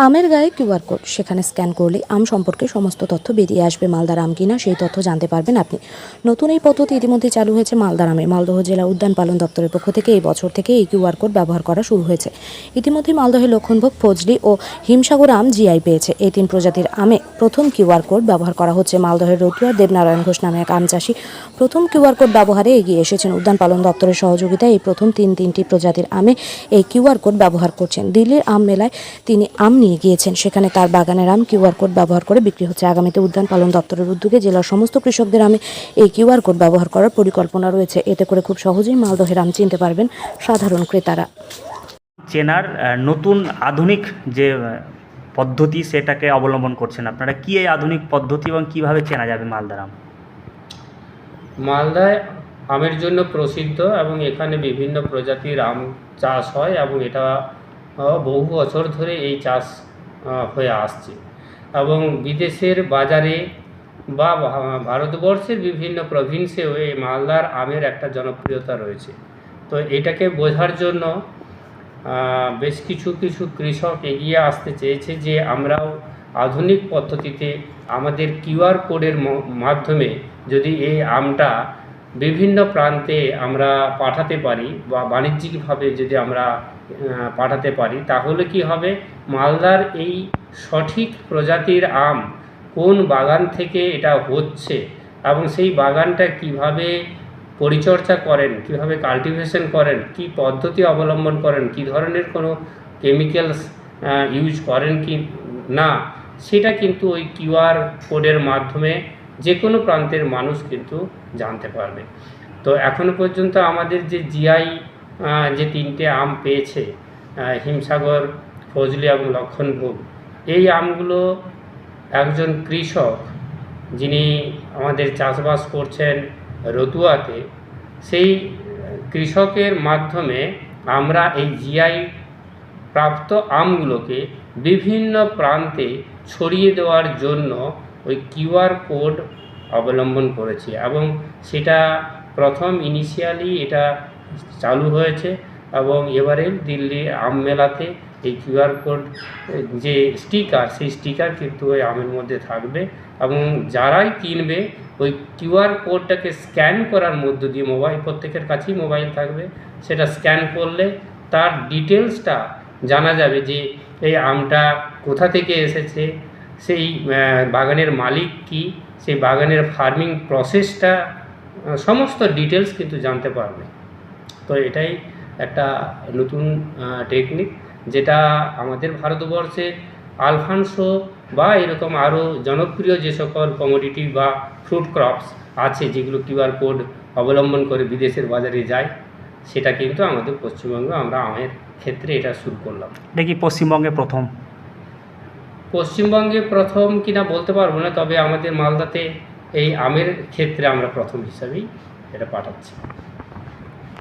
আমের গায়ে QR code, সেখানে স্ক্যান করলে আম সম্পর্কে সমস্ত তথ্য বেরিয়ে আসবে। মালদার আম কিনা সেই তথ্য জানতে পারবেন আপনি। নতুন এই পদ্ধতি ইতিমধ্যে চালু হয়েছে মালদার আমে। মালদহ জেলা উদ্যান পালন দপ্তরের পক্ষ থেকে এই বছর থেকে এই কিউআর কোড ব্যবহার করা শুরু হয়েছে। ইতিমধ্যে মালদহের লক্ষণভোগ, ফজলি ও হিমসাগর আম জিআই পেয়েছে। এই 3 প্রজাতির আমে প্রথম কিউআর কোড ব্যবহার করা হচ্ছে। মালদহের রতুয়ার দেবনারায়ণ ঘোষ নামে এক আম চাষি প্রথম কিউআর কোড ব্যবহারে এগিয়ে এসেছেন। উদ্যান পালন দপ্তরের সহযোগিতায় এই প্রথম তিনটি প্রজাতির আমে এই কিউআর কোড ব্যবহার করছেন। দিল্লির আম মেলায় তিনি আম নিয়ে গিয়েছেন, সেখানে তার বাগানের আম কিউআর কোড ব্যবহার করে বিক্রি হচ্ছে। আগামীতে উদ্যান পালন দপ্তরের উদ্যোগে জেলার সমস্ত কৃষকদের আমে এই কিউআর কোড ব্যবহার করার পরিকল্পনা রয়েছে। এতে করে খুব সহজেই মালদহের আম চিনতে পারবেন সাধারণ ক্রেতারা। চেনার নতুন আধুনিক যে পদ্ধতি সেটাকে অবলম্বন করছেন আপনারা, কি এই আধুনিক পদ্ধতি এবং কিভাবে চেনা যাবে মালদার আম? মালদায় আমের জন্য প্রসিদ্ধ এবং এখানে বিভিন্ন প্রজাতির আম চাষ হয় এবং এটা বহু বছর ধরে এই চাষ হয়ে আসছে এবং বিদেশের বাজারে বা ভারতবর্ষের বিভিন্ন প্রভিন্সেও এই মালদার আমের একটা জনপ্রিয়তা রয়েছে। তো এটাকে বোঝার জন্য বেশ কিছু কৃষক এগিয়ে আসতে চেয়েছে যে আমরাও আধুনিক পদ্ধতিতে আমাদের কিউআর কোডের মাধ্যমে যদি এই আমটা বিভিন্ন প্রান্তে আমরা পাঠাতে পারি বা বাণিজ্যিকভাবে যদি আমরা পাঠাতে পারি, তাহলে কি হবে, মালদার এই সঠিক প্রজাতির আম কোন বাগান থেকে এটা হচ্ছে এবং সেই বাগানটা কিভাবে পরিচর্যা করেন, কিভাবে কাল্টিভেশন করেন, কি পদ্ধতি অবলম্বন করেন, কি ধরনের কোনো কেমিক্যালস ইউজ করেন কি না, সেটা কিন্তু ওই কিউআর কোডের মাধ্যমে যে কোনো প্রান্তের মানুষ কিন্তু জানতে পারবে। তো এখনো পর্যন্ত আমাদের যে জিআই যে 3টে আম পেয়েছে, হিমসাগর, ফজলি এবং লক্ষণভোগ, এই আমগুলো একজন কৃষক যিনি আমাদের চাষবাস করছেন রতুয়াতে, সেই কৃষকের মাধ্যমে আমরা এই জিআই প্রাপ্ত আমগুলোকে বিভিন্ন প্রান্তে ছড়িয়ে দেওয়ার জন্য ওই কিউআর কোড অবলম্বন করেছি এবং সেটা প্রথম ইনিশিয়ালি এটা চালু হয়েছে এবং এবারে দিল্লি আম মেলাতে এই কিউআর কোড যে স্টিকার, সেই স্টিকার কিন্তু ওই আমের মধ্যে থাকবে এবং যারাই কিনবে ওই কিউআর কোডটাকে স্ক্যান করার মধ্য দিয়ে, প্রত্যেকের কাছেই মোবাইল থাকবে, সেটা স্ক্যান করলে তার ডিটেলসটা জানা যাবে যে এই আমটা কোথা থেকে এসেছে, সেই বাগানের মালিক কি, সেই বাগানের ফার্মিং প্রসেসটা, সমস্ত ডিটেলস কিন্তু জানতে পারবে। তো এটাই একটা নতুন টেকনিক, যেটা আমাদের ভারতবর্ষে আলফানসো বা এরকম আরও জনপ্রিয় যে সকল কমোডিটি বা ফ্রুট ক্রপস আছে যেগুলো কিউআর কোড অবলম্বন করে বিদেশের বাজারে যায়, সেটা কিন্তু আমাদের পশ্চিমবঙ্গে আমরা আমের ক্ষেত্রে এটা শুরু করলাম। এটা কি পশ্চিমবঙ্গে প্রথম? পশ্চিমবঙ্গে প্রথম কিনা বলতে পারবো না, তবে আমাদের মালদাতে এই আমের ক্ষেত্রে আমরা প্রথম হিসাবেই এটা পাঠাচ্ছি।